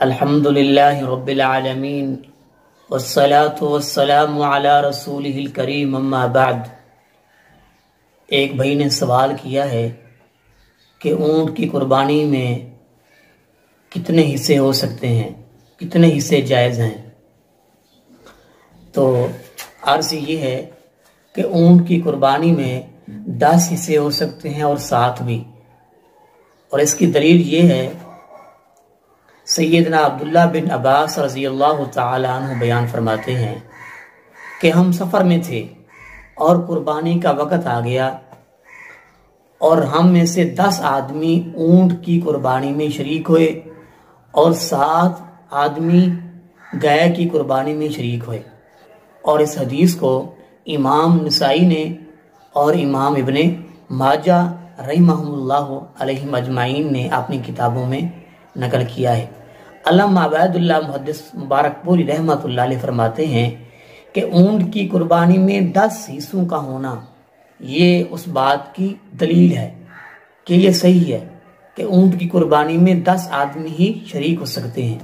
الحمدللہ رب العالمین والصلاة والسلام علی رسولہ الکریم اما بعد۔ ایک بھائی نے سوال کیا ہے کہ اونٹ کی قربانی میں کتنے حصے ہو سکتے ہیں، کتنے حصے جائز ہیں؟ تو عرض یہ ہے کہ اونٹ کی قربانی میں 10 حصے ہو سکتے ہیں اور 7 بھی، اور اس کی دلیل یہ ہے سیدنا عبداللہ بن عباس رضی اللہ تعالی عنہ بیان فرماتے ہیں کہ ہم سفر میں تھے اور قربانی کا وقت آ گیا اور ہم میں سے 10 آدمی اونٹ کی قربانی میں شریک ہوئے اور 7 آدمی گائے کی قربانی میں شریک ہوئے۔ اور اس حدیث کو امام نسائی نے اور امام ابن ماجہ رحمہ اللہ علیہ مجمعین نے اپنی کتابوں میں نقل کیا ہے۔ علامہ عبید اللہ محدث مبارک پوری رحمۃ اللہ علیہ فرماتے ہیں کہ اونٹ کی قربانی میں 10 حصوں کا ہونا یہ اس بات کی دلیل ہے کہ یہ صحیح ہے کہ اونٹ کی قربانی میں 10 آدمی ہی شریک ہو سکتے ہیں،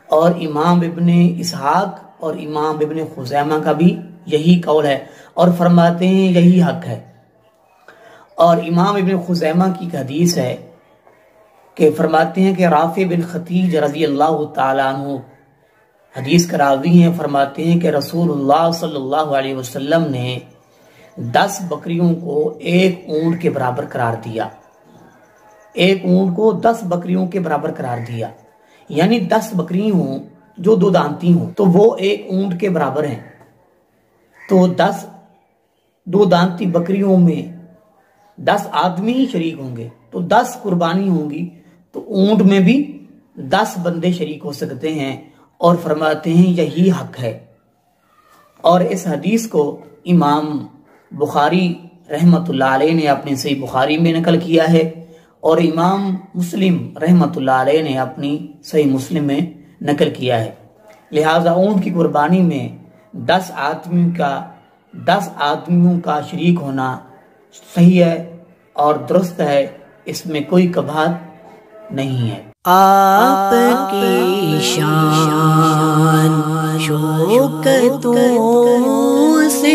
اور امام ابن اسحاق اور امام ابن خزیمہ کا بھی یہی قول ہے اور فرماتے ہیں یہی حق ہے۔ اور امام ابن خزیمہ کی حدیث ہے کہ فرماتے ہیں کہ رافع بن خدیج رضی اللہ تعالیٰ عنہ حدیث کا راوی ہیں، فرماتے ہیں کہ رسول اللہ صلی اللہ علیہ وسلم نے 10 بکریوں کو ایک اونٹ کے برابر قرار دیا، ایک اونٹ کو 10 بکریوں کے برابر قرار دیا، یعنی 10 بکری ہوں جو 2 دانتی ہوں تو وہ ایک اونٹ کے برابر ہیں۔ تو 2 دانتی بکریوں میں 10 آدمی ہی شریک ہوں گے تو 10 قربانی ہوں گی، تو اونٹ میں بھی 10 بندے شریک ہو سکتے ہیں، اور فرماتے ہیں یہی حق ہے۔ اور اس حدیث کو امام بخاری رحمۃ اللہ علیہ نے اپنے صحیح بخاری میں نقل کیا ہے، اور امام مسلم رحمۃ اللہ علیہ نے اپنی صحیح مسلم میں نقل کیا ہے۔ لہٰذا اونٹ کی قربانی میں 10 آدمیوں کا شریک ہونا صحیح ہے اور درست ہے، اس میں کوئی کباہت نہیں ہے۔ آپ کی شان شوکتوں سے